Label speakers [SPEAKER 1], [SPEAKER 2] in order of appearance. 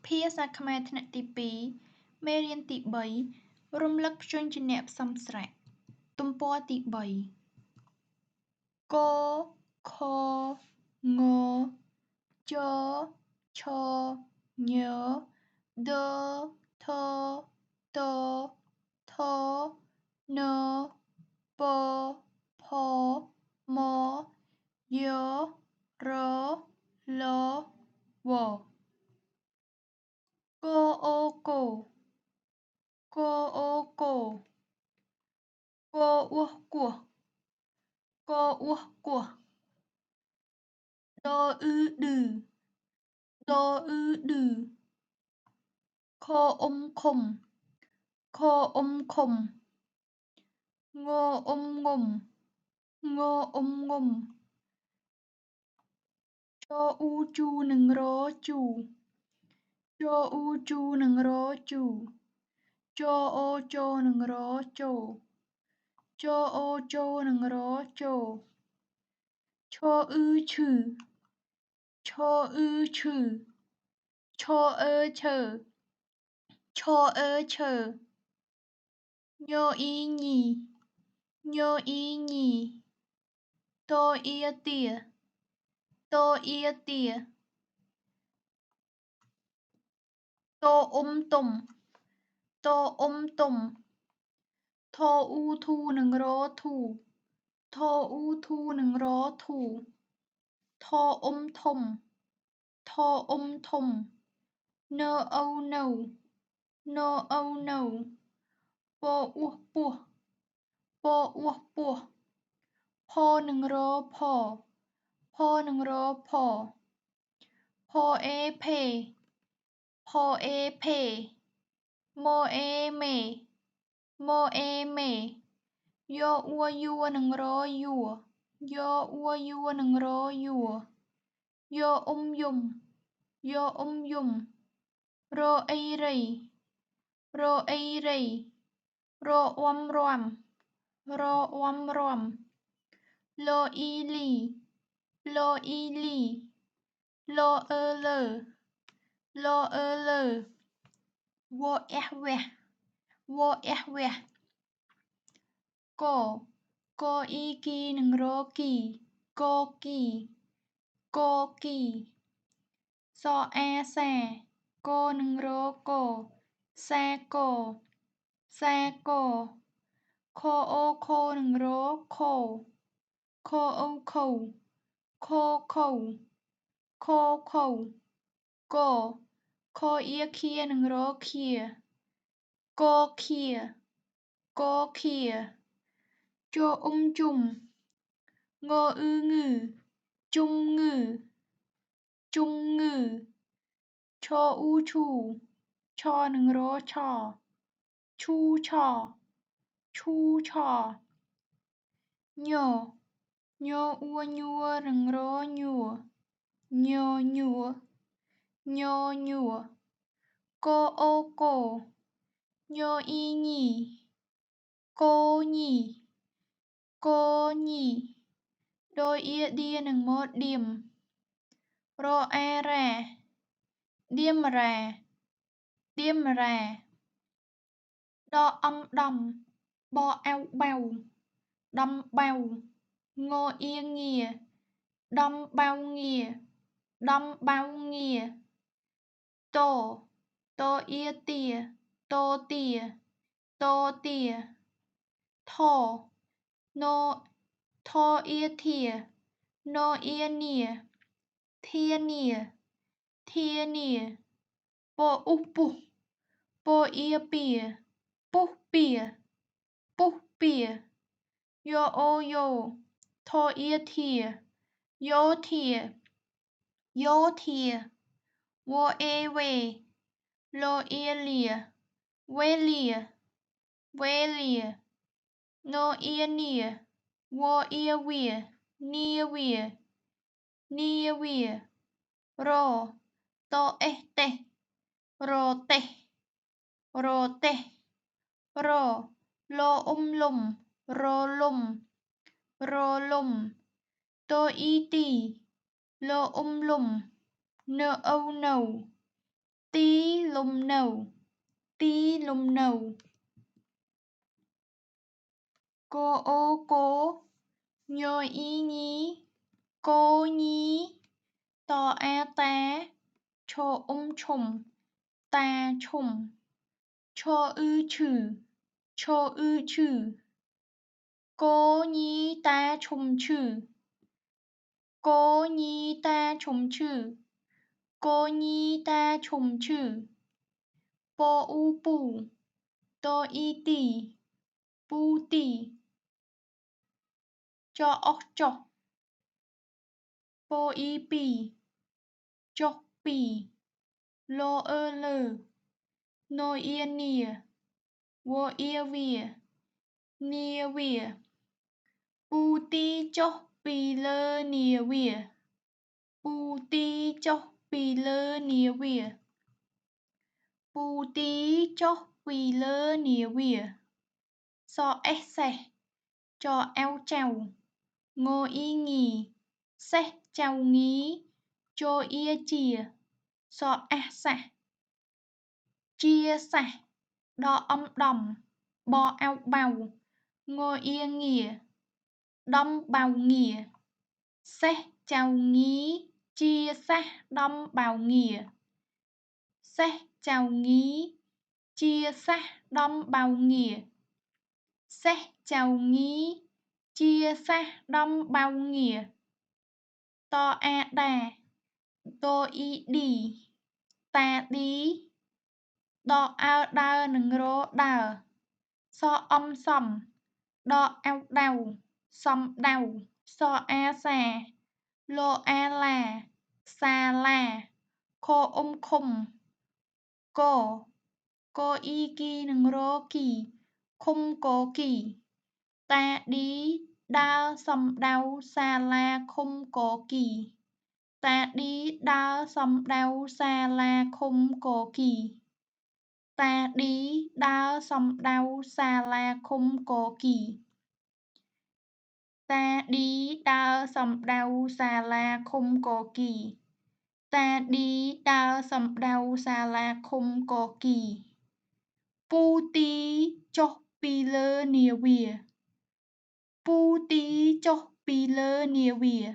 [SPEAKER 1] ភាសាខ្មែរថ្នាក់ទី2មេរៀនទី3រំលឹកព្យញ្ជនៈផ្សំស្រៈទំព័រទី3កខងចឆញដថតថនពផមយរលវកអូកូកអូកូកអ៊ូគោះកអ៊ូគោះដអ៊ឺឌឺដអ៊ឺឌឺខអ៊ុំឃុំខអ៊ុំឃុំងអ៊ុំងុំងអ៊ុំងុំចអ៊ូជូនិងរជូចអ៊ូជូនិងរជូចអូជូនិងរជូចអូជូនិងរជូឈអ៊ឺឈឺឈអ៊ឺឈឺឈអឺឈើឈអឺឈើញអ៊ីញីញអ៊ីញីតអ៊ីទាតអ៊ីទាតអ៊ុំតុំតអ៊ុំតុំថអ៊ូធូនិងរធូថអ៊ូធូនិងរធូថអ៊ុំធំថអ៊ុំធំនអូនៅនអូនៅពអ៊ូពោះពអ៊ូពោះផនិងរផផនិងរផផអេផេផអេផេម៉អេមេម៉អេមេយអ៊ូយួនិងរយួយអ៊ូយួនិងរយួយអ៊ុំយំយអ៊ុំយំរអ៊ីរៃរអ៊ីរៃរអ៊ំរាំរអ៊ំរាំលអ៊ីលីលអ៊ីលីលអឺលើលអឺលើវអះវះវអះវះកកអ៊ីគីនិងរគីកគីកគីសអាសាកនិងរកសាកសាកខអូខនិងរខខអូខខខខខកខអ៊ីឃានិងរឃាកឃាកឃាចអ៊ុំជុំងអ៊ឺងឺជុំងឺជុំងឺឈអ៊ូឈូឆនិងរឆឈូឆឈូឆញញអ៊ូញួរនិងរញួរញញួរញញួរកអូកូញអ៊ីញីកូញីកូញីដអ៊ីឌៀនិងម៉ដៀមរអារ៉ាឌៀមរ៉ាឌៀមរ៉ាដអំដំបអៅបៅដំបៅងអ៊ីងាដំបៅងាដំបៅងាតតអ៊ីទាតទាតទាថណថអ៊ីធាណអ៊ីនាធានាធានាពអ៊ុពុះពអ៊ីពៀពុះពៀពុះពៀយោអូយោថអ៊ីធាយោធាយោធាវអេវេលអ៊ីលាវេលាវេលាណអ៊ីនីវអ៊ីវានីវានីវារតអេតេរតេរតេរលអ៊ុំលំរលំរលំតអ៊ីទីលអ៊ុំលំនអូនៅ tí lum nâu, tí lum nâu. Cô ô cô, nhô y nhí, cô nhí. To a tá, chô chùm, ta chùm. Chô ư chừ. Cô nhí ta chùm chừ. Cô nhí ta chùm chừ. Cô nhí ta chùm chừ. Bô u bù, tô y tì, bu tì. Cho ốc chọc. Bô y bì, chọc bì. Lô ơ lơ. Nô ia nìa, vô ia vìa, nia vìa. Bu ti chọc bì lơ nia vìa. Bu ti chọc bì lơ nia vìa. Bu tí chóc quỳ lơ nìa vỉa. So ếch sẻ. Cho eo chèo. Ngô y nghì. Sẻ chèo nghí. Chô ia chìa. So ếch sẻ. Chia sẻ. Đo đầm. Bo eo bào. Ngô ia nghìa. Đâm bào nghìa. Sẻ chèo nghí. Chia sẻ đâm bào nghìa. Sẻ chèo nghí. Chia sẻ đâm bào nghìa. Sẻ chèo nghí. Chia sẻ đâm bào nghìa. To a đà. Tô y đì. Ta tí. Đo ao đơ nâng rô đờ. So sầm. Đo eo đào. Sầm đào. So a xà. Lô a là. Xà là. Khô khùm. Cô. Cô y kỳ nâng rô kỳ. Khum cô kỳ. Ta đi đa sầm đau xa la khum cô kỳ. Ta đi đa sầm đau xa la khum cô kỳ. Ta đi đa sầm đau xa la khum cô kỳ. Ta đi đa sầm đau xa la khum cô kỳ. Ta đi đa sầm đau xa la khum cô kỳ. Pu tí chốc bì lơ nia vìa. Pu tí chốc bì lơ nia vìa.